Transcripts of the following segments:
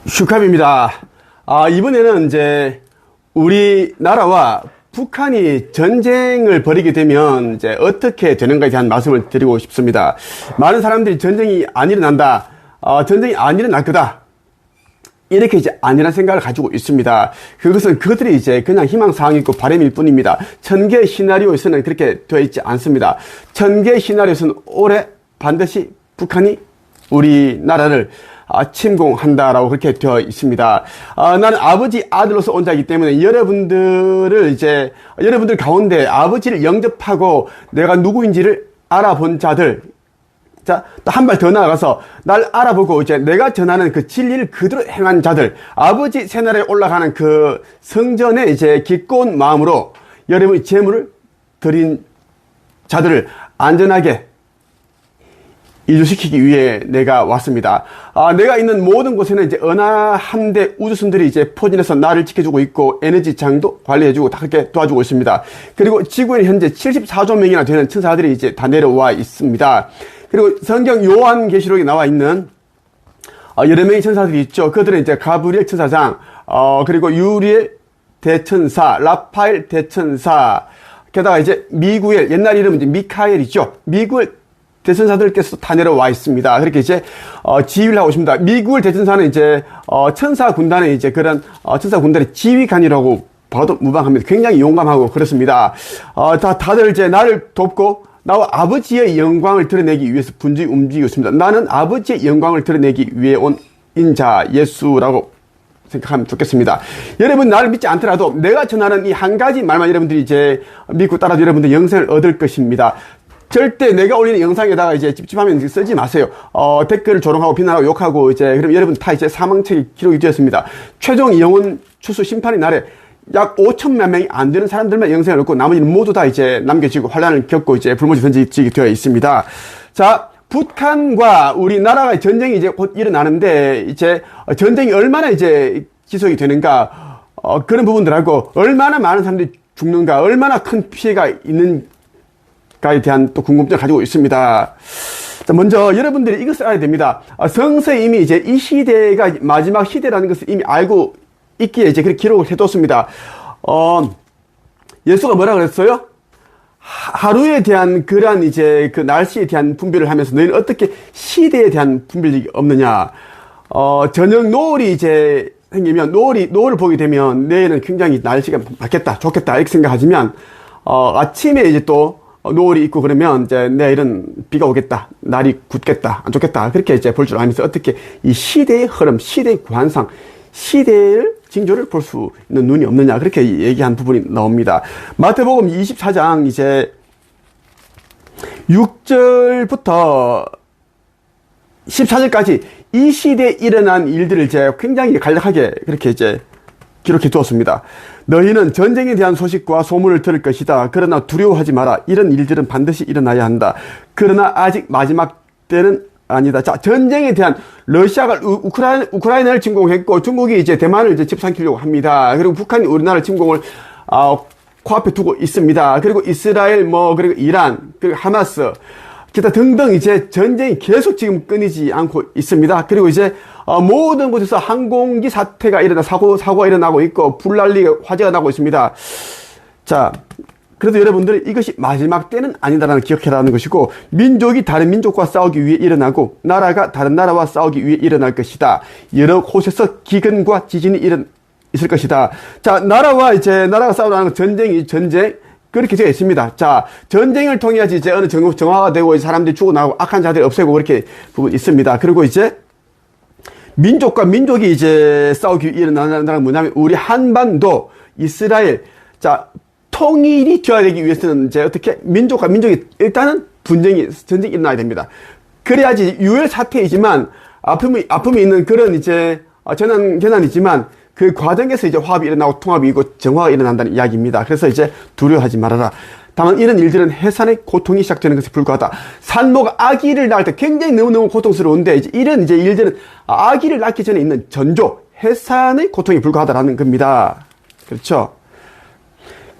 슈캅입니다. 이번에는 이제 우리나라와 북한이 전쟁을 벌이게 되면 이제 어떻게 되는가에 대한 말씀을 드리고 싶습니다. 많은 사람들이 전쟁이 안 일어난다, 전쟁이 안 일어날 거다, 이렇게 이제 아니란 생각을 가지고 있습니다. 그것은 그들이 이제 그냥 희망사항이고 바람일 뿐입니다. 천개 시나리오에서는 그렇게 되어 있지 않습니다. 천개 시나리오에서는 올해 반드시 북한이 우리나라를 침공한다라고 그렇게 되어 있습니다. 나는 아버지 아들로서 온 자이기 때문에 여러분들 가운데 아버지를 영접하고 내가 누구인지를 알아본 자들, 자, 또 한 발 더 나아가서 날 알아보고 이제 내가 전하는 그 진리를 그대로 행한 자들, 아버지 새나라에 올라가는 그 성전에 이제 기꺼운 마음으로 여러분의 재물을 드린 자들을 안전하게 이주시키기 위해 내가 왔습니다. 내가 있는 모든 곳에는 이제 은하 함대 우주선들이 이제 포진해서 나를 지켜주고 있고 에너지장도 관리해주고 다 그렇게 도와주고 있습니다. 그리고 지구에는 현재 74조 명이나 되는 천사들이 이제 다 내려와 있습니다. 그리고 성경 요한계시록에 나와 있는 여러 명의 천사들이 있죠. 그들은 이제 가브리엘 천사장, 그리고 유리엘 대천사, 라파엘 대천사, 게다가 이제 미구엘, 옛날 이름은 이제 미카엘이죠. 미구엘 대천사들께서 다 내려와 있습니다. 그렇게 이제 지휘를 하고 있습니다. 미구엘 대천사는 이제 천사 군단의 이제 그런 천사 군단의 지휘관이라고 봐도 무방합니다. 굉장히 용감하고 그렇습니다. 다들 이제 나를 돕고 나와 아버지의 영광을 드러내기 위해서 분주히 움직이고 있습니다. 나는 아버지의 영광을 드러내기 위해 온 인자 예수라고 생각하면 좋겠습니다. 여러분 나를 믿지 않더라도 내가 전하는 이 한 가지 말만 여러분들이 이제 믿고 따라도 여러분들 영생을 얻을 것입니다. 절대 내가 올리는 영상에다가 이제 찝찝하면 쓰지 마세요. 댓글을 조롱하고 비난하고 욕하고 이제 그럼 여러분 다 이제 사망책이 기록이 되었습니다. 최종 영혼 추수 심판의 날에 약 5천만 명이 안 되는 사람들만 영생을 얻고 나머지는 모두 다 이제 남겨지고 환란을 겪고 이제 불모지 던지게 되어 있습니다. 자, 북한과 우리나라가 전쟁이 이제 곧 일어나는데 이제 전쟁이 얼마나 이제 지속이 되는가, 그런 부분들하고 얼마나 많은 사람들이 죽는가, 얼마나 큰 피해가 있는가에 대한 또 궁금증을 가지고 있습니다. 자, 먼저 여러분들이 이것을 알아야 됩니다. 성서에 이미 이제 이 시대가 마지막 시대라는 것을 이미 알고 있기에 이제 그렇게 기록을 해뒀습니다. 예수가 뭐라 그랬어요? 하루에 대한 그러한 이제 그 날씨에 대한 분별을 하면서 너희는 어떻게 시대에 대한 분별력이 없느냐. 저녁 노을이 이제 생기면 노을을 보게 되면 내일은 굉장히 날씨가 맑겠다, 좋겠다, 이렇게 생각하지만, 아침에 이제 또 노을이 있고 그러면 이제 내일은 비가 오겠다, 날이 굳겠다, 안 좋겠다, 그렇게 이제 볼 줄 알면서 어떻게 이 시대의 흐름, 시대의 관상, 시대의 징조를 볼 수 있는 눈이 없느냐, 그렇게 얘기한 부분이 나옵니다. 마태복음 24장 이제 6절부터 14절까지 이 시대에 일어난 일들을 이제 굉장히 간략하게 그렇게 이제 기록해 두었습니다. 너희는 전쟁에 대한 소식과 소문을 들을 것이다. 그러나 두려워하지 마라. 이런 일들은 반드시 일어나야 한다. 그러나 아직 마지막 때는 아니다. 자, 전쟁에 대한 러시아가 우크라이나를 침공했고 중국이 이제 대만을 이제 집어삼키려고 합니다. 그리고 북한이 우리나라를 침공을 코앞에 두고 있습니다. 그리고 이스라엘 그리고 이란, 그리고 하마스, 기타 등등 이제 전쟁이 계속 지금 끊이지 않고 있습니다. 그리고 이제 모든 곳에서 항공기 사태가 사고가 일어나고 있고 불난리가 화재가 나고 있습니다. 자, 그래도 여러분들이 이것이 마지막 때는 아니다라는 기억해라는 것이고, 민족이 다른 민족과 싸우기 위해 일어나고 나라가 다른 나라와 싸우기 위해 일어날 것이다. 여러 곳에서 기근과 지진이 있을 것이다. 자, 나라가 싸우는 전쟁 그렇게 되어 있습니다. 자, 전쟁을 통해야지 이제 어느 정화가 되고 사람들이 죽어나가고 악한 자들이 없애고 그렇게 부분 있습니다. 그리고 이제 민족과 민족이 이제 싸우기 위해 일어나는 나라는 뭐냐면 우리 한반도, 이스라엘, 자, 통일이 되어야 되기 위해서는 이제 어떻게 민족과 민족이 일단은 전쟁이 일어나야 됩니다. 그래야지 유혈 사태이지만 아픔이 있는 그런 이제 재난이지만 그 과정에서 이제 화합이 일어나고 통합이 있고 정화가 일어난다는 이야기입니다. 그래서 이제 두려워하지 말아라. 다만 이런 일들은 해산의 고통이 시작되는 것에 불과하다. 산모가 아기를 낳을 때 굉장히 너무너무 고통스러운데 이런 일들은 아기를 낳기 전에 있는 전조, 해산의 고통이 불과하다라는 겁니다. 그렇죠?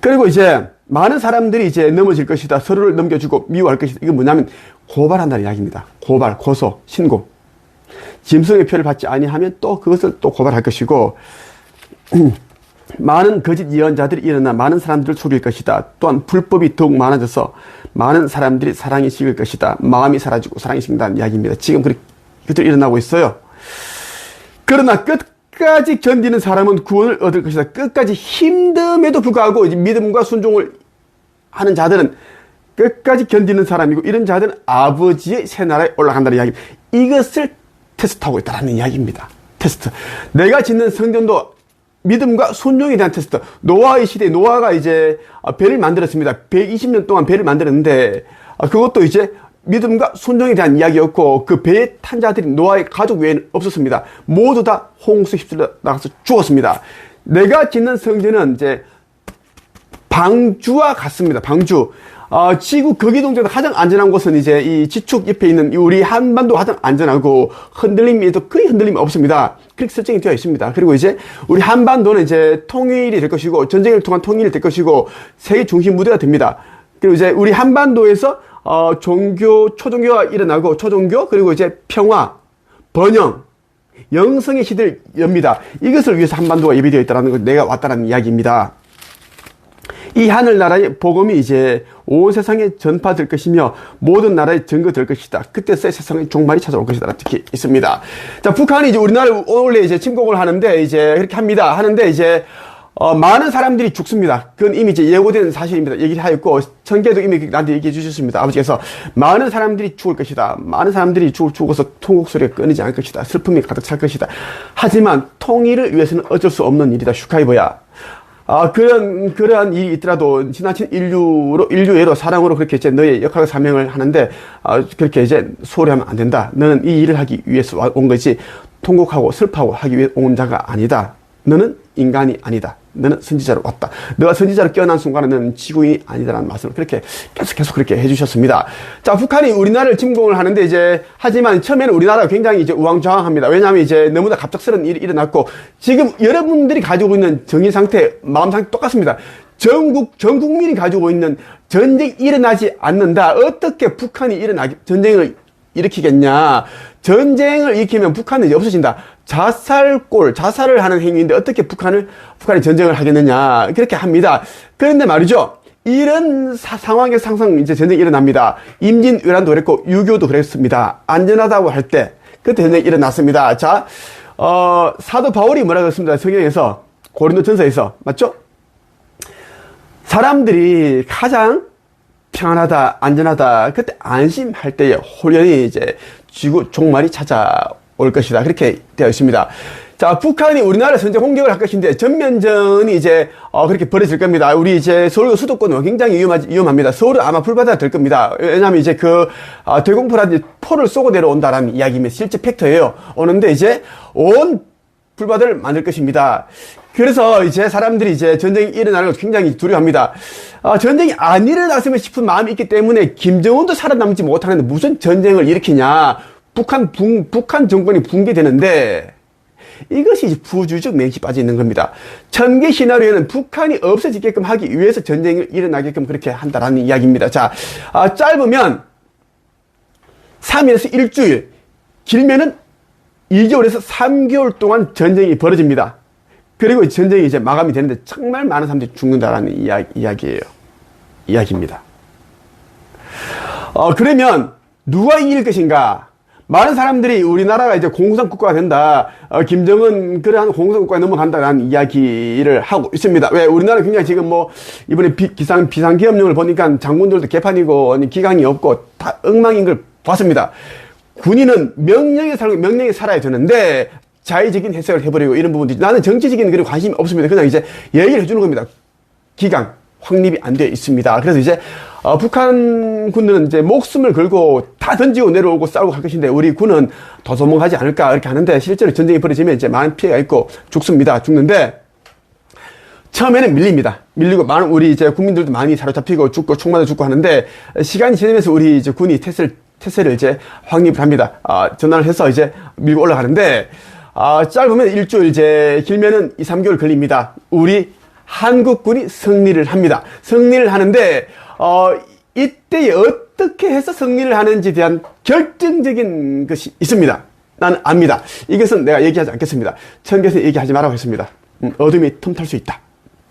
그리고 이제 많은 사람들이 이제 넘어질 것이다. 서로를 넘겨주고 미워할 것이다. 이건 뭐냐면 고발한다는 이야기입니다. 고발, 고소, 신고. 짐승의 표를 받지 아니하면 또 그것을 또 고발할 것이고 많은 거짓 예언자들이 일어나 많은 사람들을 속일 것이다. 또한 불법이 더욱 많아져서 많은 사람들이 사랑이 식을 것이다. 마음이 사라지고 사랑이 식는다는 이야기입니다. 지금 그것들이 일어나고 있어요. 그러나 끝까지 견디는 사람은 구원을 얻을 것이다. 끝까지 힘듦에도 불구하고 이제 믿음과 순종을 하는 자들은 끝까지 견디는 사람이고 이런 자들은 아버지의 새 나라에 올라간다는 이야기입니다. 이것을 테스트하고 있다는 이야기입니다. 테스트. 내가 짓는 성전도 믿음과 순종에 대한 테스트. 노아의 시대에 노아가 이제 배를 만들었습니다. 120년 동안 배를 만들었는데 그것도 이제 믿음과 순종에 대한 이야기였고 그 배에 탄 자들이 노아의 가족 외에는 없었습니다. 모두 다 홍수 휩쓸려 나가서 죽었습니다. 내가 짓는 성전은 이제 방주와 같습니다. 방주. 지구 거기동쪽에서 가장 안전한 곳은 이제 이 지축 옆에 있는 우리 한반도 가장 안전하고 흔들림에도 거의 흔들림이 없습니다. 그렇게 설정이 되어 있습니다. 그리고 이제 우리 한반도는 이제 통일이 될 것이고 전쟁을 통한 통일이 될 것이고 세계 중심 무대가 됩니다. 그리고 이제 우리 한반도에서 초종교가 일어나고 초종교 그리고 이제 평화, 번영, 영성의 시대를 엽니다. 이것을 위해서 한반도가 예비되어 있다는 걸 내가 왔다는 이야기입니다. 이 하늘나라의 복음이 이제 온 세상에 전파될 것이며 모든 나라에 증거될 것이다. 그때서야 세상에 종말이 찾아올 것이다. 이렇게 있습니다. 자, 북한이 이제 우리나라를 원래 이제 침공을 하는데 이제 그렇게 합니다. 하는데 이제 많은 사람들이 죽습니다. 그건 이미 이제 예고된 사실입니다. 얘기를 하였고 천계도 이미 나한테 얘기해 주셨습니다. 아버지께서 많은 사람들이 죽을 것이다. 많은 사람들이 죽어서 통곡 소리가 끊이지 않을 것이다. 슬픔이 가득 찰 것이다. 하지만 통일을 위해서는 어쩔 수 없는 일이다. 슈카이버야. 그러한 일이 있더라도 지나친 인류애로 사랑으로 그렇게 이제 너의 역할과 사명을 하는데, 그렇게 이제 소홀히 하면 안 된다. 너는 이 일을 하기 위해서 온 거지, 통곡하고 슬퍼하고 하기 위해 온 자가 아니다. 너는 인간이 아니다. 너는 선지자로 왔다. 너가 선지자로 깨어난 순간에 너는 지구인이 아니다라는 말씀을 그렇게 계속 그렇게 해주셨습니다. 자, 북한이 우리나라를 침공을 하는데 이제, 하지만 처음에는 우리나라가 굉장히 이제 우왕좌왕합니다. 왜냐하면 이제 너무나 갑작스러운 일이 일어났고, 지금 여러분들이 가지고 있는 정신 상태, 마음 상태 똑같습니다. 전 국민이 가지고 있는 전쟁이 일어나지 않는다. 어떻게 북한이 전쟁을 일으키겠냐. 전쟁을 일으키면 북한은 이제 없어진다. 자살을 하는 행위인데 어떻게 북한이 전쟁을 하겠느냐. 그렇게 합니다. 그런데 말이죠. 이런 상황에서 항상 이제 전쟁이 일어납니다. 임진왜란도 그랬고, 6.25도 그랬습니다. 안전하다고 할 때, 그때 전쟁이 일어났습니다. 자, 사도 바울이 뭐라고 했습니다. 성경에서, 고린도전서에서. 맞죠? 사람들이 가장 평안하다, 안전하다, 그때 안심할 때에 홀연히 이제 지구 종말이 찾아올 것이다. 그렇게 되어 있습니다. 자, 북한이 우리나라에 선제 공격을 할 것인데 전면전이 이제 그렇게 벌어질 겁니다. 우리 이제 서울 수도권은 굉장히 위험합니다. 서울은 아마 불바다가 될 겁니다. 왜냐하면 이제 대공포라든지 포를 쏘고 내려온다라는 이야기입니다. 실제 팩터예요. 오는데 이제 온 불바다를 만들 것입니다. 그래서 이제 사람들이 이제 전쟁이 일어나는 걸 굉장히 두려워합니다. 전쟁이 안 일어났으면 싶은 마음이 있기 때문에 김정은도 살아남지 못하는데 무슨 전쟁을 일으키냐. 북한 정권이 붕괴되는데 이것이 이제 부주의적 맹시 빠져 있는 겁니다. 천개 시나리오에는 북한이 없어지게끔 하기 위해서 전쟁이 일어나게끔 그렇게 한다라는 이야기입니다. 자, 짧으면 3일에서 일주일, 길면은 2개월에서 3개월 동안 전쟁이 벌어집니다. 그리고 전쟁이 이제 마감이 되는데 정말 많은 사람들이 죽는다라는 이야기입니다. 그러면 누가 이길 것인가? 많은 사람들이 우리나라가 이제 공산 국가가 된다. 김정은 그러한 공산 국가에 넘어간다라는 이야기를 하고 있습니다. 왜? 우리나라 굉장히 지금 이번에 비상계엄령을 보니까 장군들도 개판이고 기강이 없고 다 엉망인 걸 봤습니다. 군인은 명령에 살아야 되는데 자의적인 해석을 해버리고 이런 부분들이 나는 정치적인 그런 관심이 없습니다. 그냥 이제 얘기를 해주는 겁니다. 기강 확립이 안 되어 있습니다. 그래서 이제 북한 군들은 이제 목숨을 걸고 다 던지고 내려오고 싸우고 할 것인데 우리 군은 도소몽하지 않을까 이렇게 하는데 실제로 전쟁이 벌어지면 이제 많은 피해가 있고 죽는데 처음에는 밀리고 많은 우리 이제 국민들도 많이 사로잡히고 죽고 총 맞아 죽고 하는데 시간이 지나면서 우리 이제 군이 태세를 이제 확립을 합니다. 전환을 해서 이제 밀고 올라가는데 짧으면 일주일, 이제 길면은 2, 3개월 걸립니다. 우리 한국군이 승리를 합니다. 승리를 하는데 이때 어떻게 해서 승리를 하는지에 대한 결정적인 것이 있습니다. 나는 압니다. 이것은 내가 얘기하지 않겠습니다. 천계에서 얘기하지 말라고 했습니다. 어둠이 틈탈 수 있다.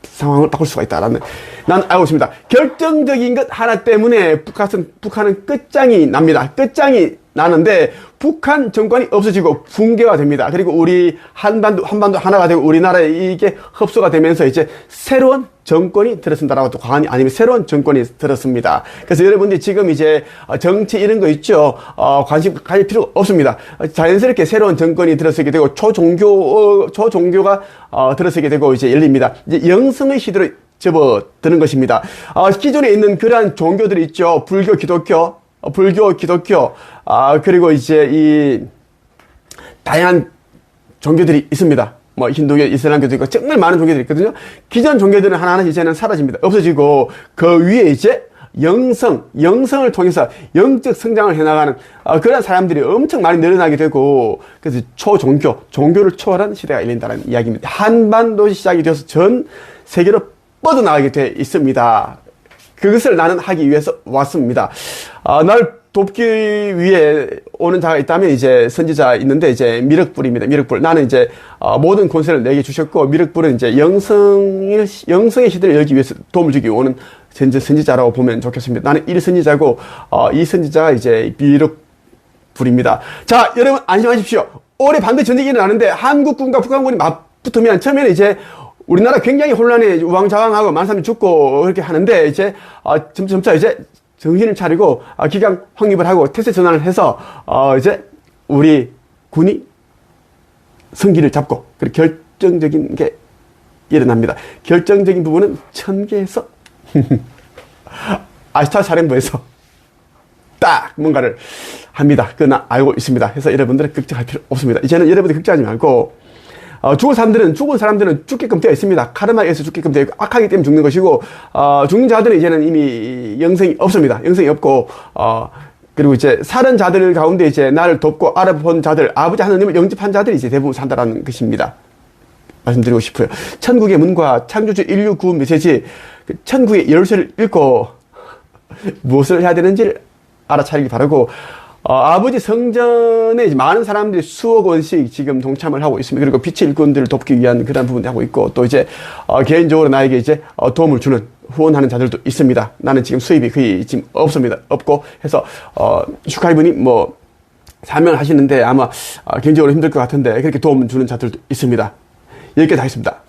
상황을 바꿀 수가 있다라는 난 알고 있습니다. 결정적인 것 하나 때문에 북한은 끝장이 납니다. 끝장이 나는데 북한 정권이 없어지고 붕괴가 됩니다. 그리고 우리 한반도 하나가 되고 우리나라에 이게 흡수가 되면서 이제 새로운 정권이 들었습니다라고 또 과언이 아니면 새로운 정권이 들었습니다. 그래서 여러분들이 지금 이제 정치 이런 거 있죠. 관심 가질 필요가 없습니다. 자연스럽게 새로운 정권이 들어서게 되고 초종교가 들어서게 되고 이제 열립니다. 이제 영성의 시대로 접어드는 것입니다. 기존에 있는 그러한 종교들이 있죠. 불교, 기독교, 그리고 이제 이 다양한 종교들이 있습니다. 뭐 힌두교, 이슬람교도 있고 정말 많은 종교들이 있거든요. 기존 종교들은 하나하나 이제는 사라집니다. 없어지고 그 위에 이제 영성을 통해서 영적 성장을 해나가는 그런 사람들이 엄청 많이 늘어나게 되고 그래서 종교를 초월한 시대가 열린다는 이야기입니다. 한반도시 시작이 되어서 전 세계로 뻗어나가게 돼 있습니다. 그것을 나는 하기 위해서 왔습니다. 날 돕기 위해 오는 자가 있다면 이제 선지자 있는데 이제 미륵불입니다. 미륵불. 나는 이제 모든 권세를 내게 주셨고 미륵불은 이제 영성의 시대를 열기 위해서 도움을 주기 오는 선지자라고 보면 좋겠습니다. 나는 1선지자고 이 선지자가 이제 미륵불입니다. 자, 여러분 안심하십시오. 올해 반드시 전쟁이 일어나는데 한국군과 북한군이 맞붙으면 처음에는 이제 우리나라 굉장히 혼란해 우왕좌왕하고 많은 사람이 죽고 그렇게 하는데 이제 점차 이제 정신을 차리고 기강 확립을 하고 태세 전환을 해서 이제 우리 군이 성기를 잡고 그리고 결정적인 게 일어납니다. 결정적인 부분은 천계에서 아시타 사령부에서 딱 뭔가를 합니다. 그건 알고 있습니다. 그래서 여러분들은 걱정할 필요 없습니다. 이제는 여러분들 걱정하지 말고 죽은 사람들은 죽게끔 되어 있습니다. 카르마에서 죽게끔 되어 있고 악하기 때문에 죽는 것이고 죽는 자들은 이제는 이미 영생이 없습니다. 영생이 없고 그리고 이제 살은 자들 가운데 이제 나를 돕고 알아본 자들, 아버지 하나님을 영접한 자들이 이제 대부분 산다라는 것입니다. 말씀드리고 싶어요. 천국의 문과 창조주 인류 구원 메시지, 천국의 열쇠를 읽고 무엇을 해야 되는지를 알아차리기 바라고 아버지 성전에 많은 사람들이 수억 원씩 지금 동참을 하고 있습니다. 그리고 빛의 일꾼들을 돕기 위한 그런 부분도 하고 있고 또 이제 개인적으로 나에게 이제 도움을 주는 후원하는 자들도 있습니다. 나는 지금 수입이 거의 지금 없고 해서 슈카이분이 뭐 사명을 하시는데 아마 개인적으로 힘들 것 같은데 그렇게 도움을 주는 자들도 있습니다. 여기까지 하겠습니다.